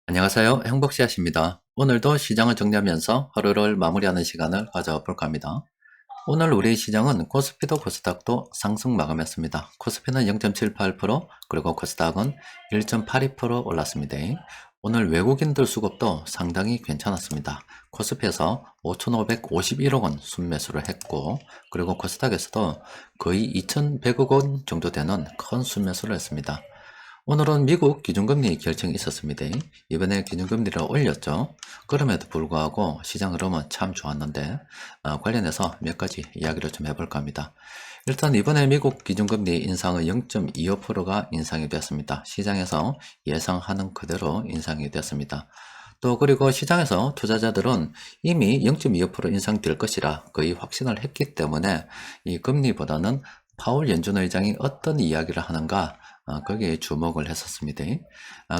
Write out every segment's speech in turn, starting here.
안녕하세요. 행복씨앗입니다. 오늘도 시장을 정리하면서 하루를 마무리하는 시간을 가져볼까 합니다. 오늘 우리 시장은 코스피도 코스닥도 상승 마감했습니다. 코스피는 0.78%, 그리고 코스닥은 1.82% 올랐습니다. 오늘 외국인들 수급도 상당히 괜찮았습니다. 코스피에서 5,551억 원 순매수를 했고, 그리고 코스닥에서도 거의 2,100억 원 정도 되는 큰 순매수를 했습니다. 오늘은 미국 기준금리 결정이 있었습니다. 이번에 기준금리를 올렸죠. 그럼에도 불구하고 시장 흐름은 참 좋았는데 관련해서 몇 가지 이야기를 좀 해볼까 합니다. 일단 이번에 미국 기준금리 인상은 0.25%가 인상이 되었습니다. 시장에서 예상하는 그대로 인상이 되었습니다. 또 그리고 시장에서 투자자들은 이미 0.25% 인상될 것이라 거의 확신을 했기 때문에 이 금리보다는 파월 연준 의장이 어떤 이야기를 하는가 거기에 주목을 했었습니다.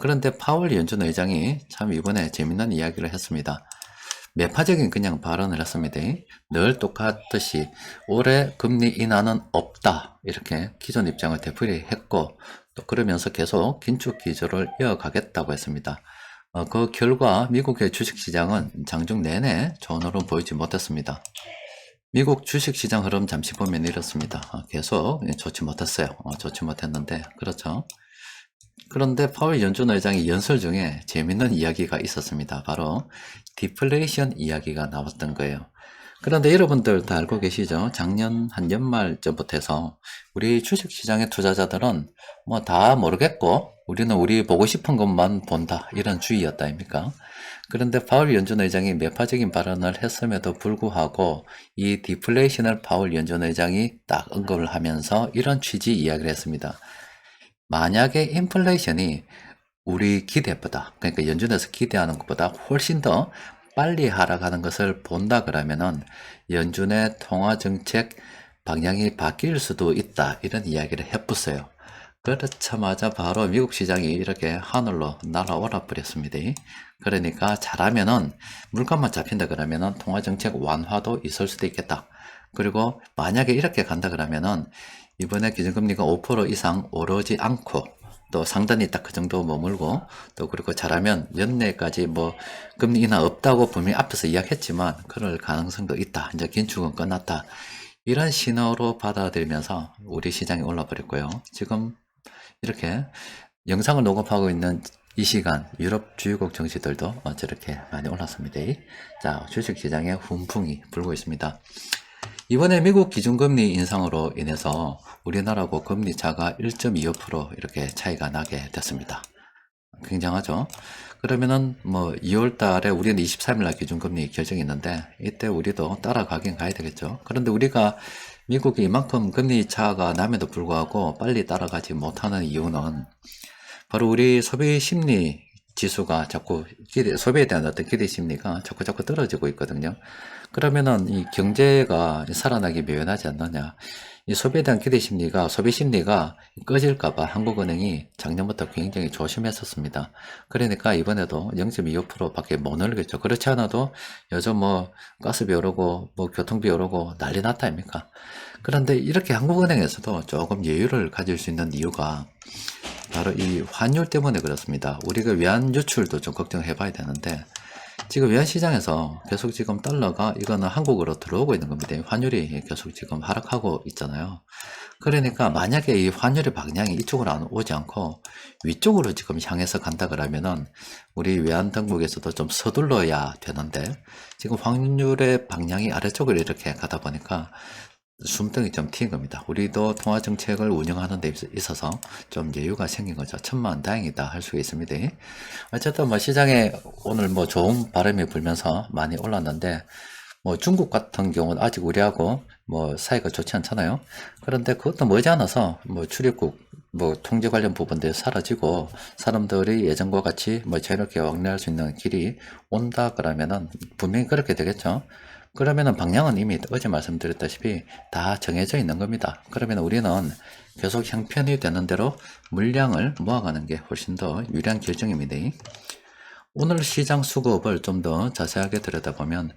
그런데 파월 연준 의장이 참 이번에 재미난 이야기를 했습니다. 매파적인 그냥 발언을 했습니다. 늘 똑같듯이 올해 금리 인하는 없다 이렇게 기존 입장을 되풀이했고, 또 그러면서 계속 긴축 기조를 이어가겠다고 했습니다. 그 결과 미국의 주식시장은 장중 내내 좋은 흐름 보이지 못했습니다. 미국 주식시장 흐름 잠시 보면 이렇습니다. 계속 좋지 못했어요. 좋지 못했는데 그렇죠. 그런데 파월 연준 의장이 연설 중에 재밌는 이야기가 있었습니다. 바로 디플레이션 이야기가 나왔던 거예요. 그런데 여러분들 다 알고 계시죠? 작년 한 연말쯤부터 해서 우리 주식시장의 투자자들은 뭐 다 모르겠고 우리는 우리 보고 싶은 것만 본다 이런 주의였다 아닙니까? 그런데 파월 연준 의장이 매파적인 발언을 했음에도 불구하고 이 디플레이션을 파월 연준 의장이 딱 언급을 하면서 이런 취지 이야기를 했습니다. 만약에 인플레이션이 우리 기대보다, 그러니까 연준에서 기대하는 것보다 훨씬 더 빨리 하락하는 것을 본다 그러면은 연준의 통화 정책 방향이 바뀔 수도 있다 이런 이야기를 해봤어요. 그렇자마자 바로 미국 시장이 이렇게 하늘로 날아올라 버렸습니다. 그러니까 잘하면은 물가만 잡힌다 그러면은 통화 정책 완화도 있을 수도 있겠다. 그리고 만약에 이렇게 간다 그러면은 이번에 기준금리가 5% 이상 오르지 않고 또 상단이 딱 그 정도 머물고, 또 그리고 잘하면 연내까지 뭐 금리 인하 없다고 분명히 앞에서 이야기했지만 그럴 가능성도 있다. 이제 긴축은 끝났다. 이런 신호로 받아들이면서 우리 시장이 올라 버렸고요. 지금 이렇게 영상을 녹음하고 있는 이 시간 유럽 주요국 증시들도 저렇게 많이 올랐습니다. 자, 주식시장에 훈풍이 불고 있습니다. 이번에 미국 기준금리 인상으로 인해서 우리나라하고 금리 차가 1.25% 이렇게 차이가 나게 됐습니다. 굉장하죠? 그러면은 뭐 2월 달에 우리는 23일 날 기준금리 결정이 있는데 이때 우리도 따라가긴 가야 되겠죠. 그런데 우리가 미국이 이만큼 금리 차가 남에도 불구하고 빨리 따라가지 못하는 이유는 바로 우리 소비 심리 지수가 자꾸 소비에 대한 어떤 기대 심리가 자꾸 떨어지고 있거든요. 그러면은 이 경제가 살아나기 묘연하지 않느냐. 이 소비에 대한 기대 심리가, 소비 심리가 꺼질까봐 한국은행이 작년부터 굉장히 조심했었습니다. 그러니까 이번에도 0.25% 밖에 못 올리겠죠. 그렇지 않아도 요즘 뭐 가스비 오르고 뭐 교통비 오르고 난리 났다 아닙니까? 그런데 이렇게 한국은행에서도 조금 여유를 가질 수 있는 이유가 바로 이 환율 때문에 그렇습니다. 우리가 외환 유출도 좀 걱정해 봐야 되는데 지금 외환 시장에서 계속 지금 달러가 이거는 한국으로 들어오고 있는 겁니다. 환율이 계속 지금 하락하고 있잖아요. 그러니까 만약에 이 환율의 방향이 이쪽으로 안 오지 않고 위쪽으로 지금 향해서 간다 그러면은 우리 외환 당국에서도 좀 서둘러야 되는데 지금 환율의 방향이 아래쪽으로 이렇게 가다 보니까 숨통이 좀 튄 겁니다. 우리도 통화 정책을 운영하는 데 있어서 좀 여유가 생긴 거죠. 천만다행이다 할 수 있습니다. 어쨌든 뭐 시장에 오늘 뭐 좋은 바람이 불면서 많이 올랐는데 뭐 중국 같은 경우는 아직 우리하고 뭐 사이가 좋지 않잖아요. 그런데 그것도 머지않아서 뭐 출입국 뭐 통제 관련 부분들이 사라지고 사람들이 예전과 같이 뭐 자유롭게 왕래할 수 있는 길이 온다 그러면은 분명히 그렇게 되겠죠. 그러면은 방향은 이미 어제 말씀드렸다시피 다 정해져 있는 겁니다. 그러면 우리는 계속 형편이 되는 대로 물량을 모아가는 게 훨씬 더 유리한 결정입니다. 오늘 시장 수급을 좀 더 자세하게 들여다보면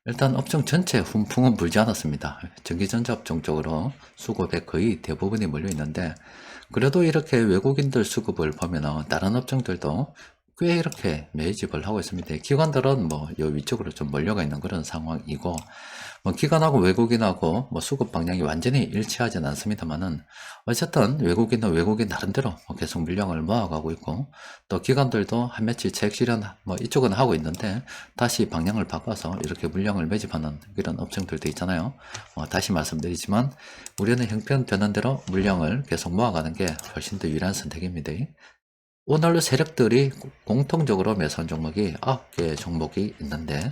일단 업종 전체 훈풍은 불지 않았습니다. 전기전자 업종 쪽으로 수급의 거의 대부분이 몰려 있는데 그래도 이렇게 외국인들 수급을 보면 다른 업종들도 꽤 이렇게 매집을 하고 있습니다. 기관들은 뭐 요 위쪽으로 좀 몰려가 있는 그런 상황이고, 뭐 기관하고 외국인하고 뭐 수급 방향이 완전히 일치하지는 않습니다만은, 어쨌든 외국인은 외국인 나름대로 뭐 계속 물량을 모아가고 있고, 또 기관들도 한 며칠 차익 실현 뭐 이쪽은 하고 있는데 다시 방향을 바꿔서 이렇게 물량을 매집하는 이런 업종들도 있잖아요. 다시 말씀드리지만 우리는 형편되는 대로 물량을 계속 모아가는 게 훨씬 더 유리한 선택입니다. 오늘 세력들이 공통적으로 매수한 종목이 9개 종목이 있는데,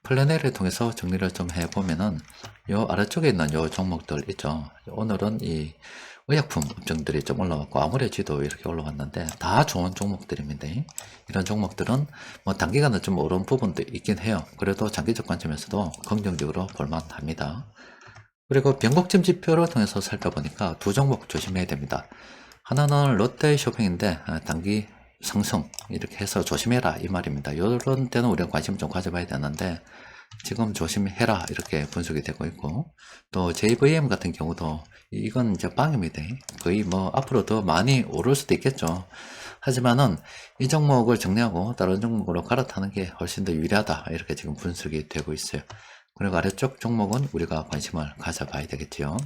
플래닛을 통해서 정리를 좀 해보면은 요 아래쪽에 있는 요 종목들 있죠. 오늘은 이 의약품 업종들이 좀 올라왔고 아무래지도 이렇게 올라왔는데 다 좋은 종목들입니다. 이런 종목들은 뭐 단기간은 좀 오른 부분도 있긴 해요. 그래도 장기적 관점에서도 긍정적으로 볼만합니다. 그리고 변곡점 지표를 통해서 살펴보니까 두 종목 조심해야 됩니다. 하나는 롯데쇼핑인데 단기 상승 이렇게 해서 조심해라 이 말입니다. 이런 때는 우리가 관심 좀 가져봐야 되는데 지금 조심해라 이렇게 분석이 되고 있고, 또 JVM 같은 경우도 이건 이제 빵입니다. 거의 뭐 앞으로 더 많이 오를 수도 있겠죠. 하지만은 이 종목을 정리하고 다른 종목으로 갈아타는 게 훨씬 더 유리하다 이렇게 지금 분석이 되고 있어요. 그리고 아래쪽 종목은 우리가 관심을 가져봐야 되겠지요.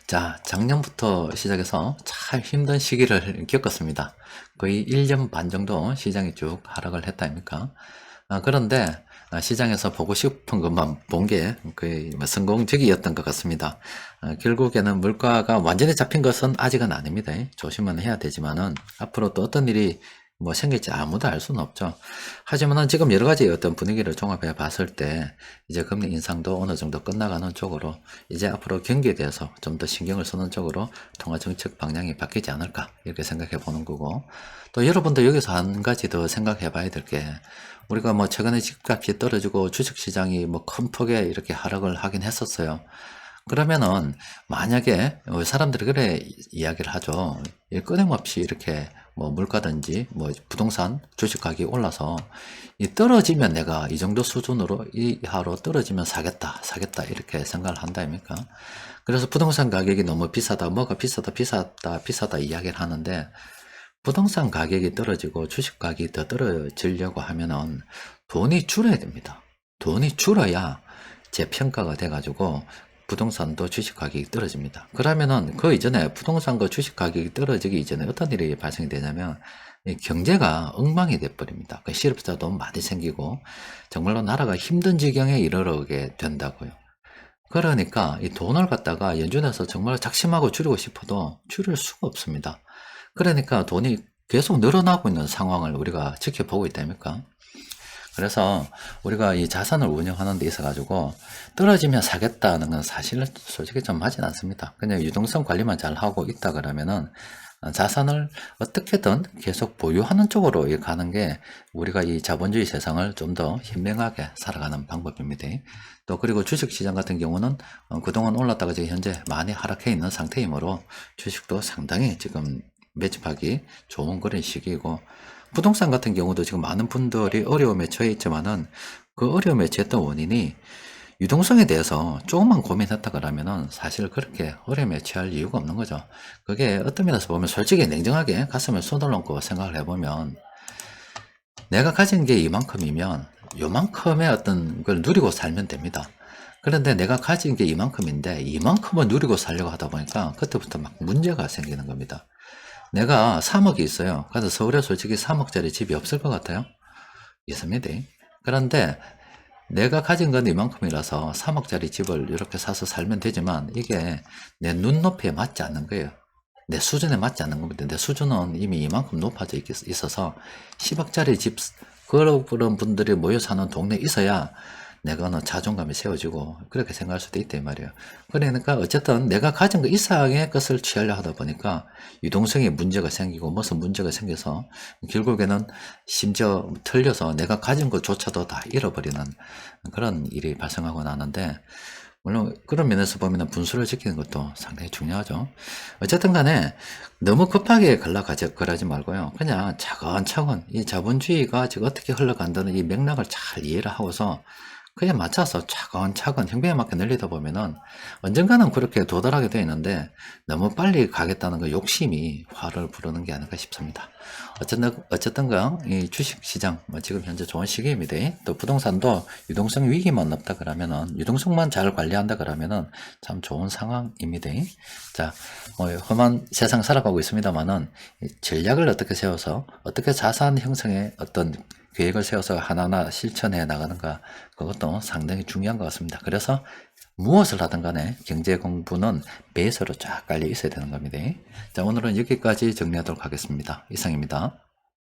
자, 작년부터 시작해서 참 힘든 시기를 겪었습니다. 거의 1년 반 정도 시장이 쭉 하락을 했다 아닙니까? 그런데 시장에서 보고 싶은 것만 본 게 거의 성공적이었던 것 같습니다. 결국에는 물가가 완전히 잡힌 것은 아직은 아닙니다. 조심은 해야 되지만은 앞으로 또 어떤 일이 뭐 생길지 아무도 알 수는 없죠. 하지만은 지금 여러 가지 어떤 분위기를 종합해 봤을 때 이제 금리 인상도 어느 정도 끝나가는 쪽으로 이제 앞으로 경기에 대해서 좀 더 신경을 쓰는 쪽으로 통화 정책 방향이 바뀌지 않을까 이렇게 생각해 보는 거고, 또 여러분도 여기서 한 가지 더 생각해 봐야 될 게, 우리가 뭐 최근에 집값이 떨어지고 주식시장이 뭐 큰 폭에 이렇게 하락을 하긴 했었어요. 그러면은 만약에 사람들이 그래 이야기를 하죠. 끊임없이 이렇게 뭐 물가든지 뭐 부동산 주식 가격이 올라서 이 떨어지면 내가 이 정도 수준으로 이하로 떨어지면 사겠다 이렇게 생각을 한다입니까? 그래서 부동산 가격이 너무 비싸다, 뭐가 비싸다 이야기를 하는데, 부동산 가격이 떨어지고 주식 가격이 더 떨어지려고 하면은 돈이 줄어야 됩니다. 돈이 줄어야 재평가가 돼가지고 부동산도 주식 가격이 떨어집니다. 그러면은 그 이전에 부동산과 주식 가격이 떨어지기 이전에 어떤 일이 발생이 되냐면 경제가 엉망이 돼버립니다. 실업자도 너무 많이 생기고 정말로 나라가 힘든 지경에 이르게 된다고요. 그러니까 이 돈을 갖다가 연준에서 정말 작심하고 줄이고 싶어도 줄일 수가 없습니다. 그러니까 돈이 계속 늘어나고 있는 상황을 우리가 지켜보고 있다니까. 그래서 우리가 이 자산을 운영하는 데 있어 가지고 떨어지면 사겠다는 건 사실 솔직히 좀 맞진 않습니다. 그냥 유동성 관리만 잘 하고 있다 그러면은 자산을 어떻게든 계속 보유하는 쪽으로 가는 게 우리가 이 자본주의 세상을 좀 더 현명하게 살아가는 방법입니다. 또 그리고 주식시장 같은 경우는 그동안 올랐다가 지금 현재 많이 하락해 있는 상태이므로 주식도 상당히 지금 매집하기 좋은 그런 시기이고, 부동산 같은 경우도 지금 많은 분들이 어려움에 처해 있지만은 그 어려움에 처했던 원인이 유동성에 대해서 조금만 고민했다 그러면은 사실 그렇게 어려움에 처할 이유가 없는 거죠. 그게 어떤 면에서 보면 솔직히 냉정하게 가슴에 손을 얹고 생각을 해보면, 내가 가진 게 이만큼이면 요만큼의 어떤 걸 누리고 살면 됩니다. 그런데 내가 가진 게 이만큼인데 이만큼을 누리고 살려고 하다 보니까 그때부터 막 문제가 생기는 겁니다. 내가 3억이 있어요. 그래서 서울에 솔직히 3억짜리 집이 없을 것 같아요. 있습니다. 그런데 내가 가진 건 이만큼이라서 3억짜리 집을 이렇게 사서 살면 되지만 이게 내 눈높이에 맞지 않는 거예요. 내 수준에 맞지 않는 겁니다. 내 수준은 이미 이만큼 높아져 있어서 10억짜리 집, 그런 분들이 모여 사는 동네에 있어야 내가 자존감이 세워지고 그렇게 생각할 수도 있단 말이에요. 그러니까 어쨌든 내가 가진 거 이상의 것을 취하려 하다 보니까 유동성에 문제가 생기고 무슨 문제가 생겨서 결국에는 심지어 틀려서 내가 가진 것조차도 다 잃어버리는 그런 일이 발생하고 나는데, 물론 그런 면에서 보면 분수를 지키는 것도 상당히 중요하죠. 어쨌든 간에 너무 급하게 그러지 말고요. 그냥 차근차근 이 자본주의가 지금 어떻게 흘러간다는 이 맥락을 잘 이해를 하고서 그에 맞춰서 차근차근 형편에 맞게 늘리다 보면은 언젠가는 그렇게 도달하게 되어 있는데 너무 빨리 가겠다는 그 욕심이 화를 부르는 게 아닐까 싶습니다. 어쨌든가 이 주식시장 뭐 지금 현재 좋은 시기입니다. 또 부동산도 유동성 위기만 없다 그러면은 유동성만 잘 관리한다 그러면은 참 좋은 상황입니다. 자, 뭐 험한 세상 살아가고 있습니다만은 전략을 어떻게 세워서 어떻게 자산 형성에 어떤 계획을 세워서 하나하나 실천해 나가는가, 그것도 상당히 중요한 것 같습니다. 그래서 무엇을 하든 간에 경제 공부는 베이스로 쫙 깔려 있어야 되는 겁니다. 자, 오늘은 여기까지 정리하도록 하겠습니다. 이상입니다.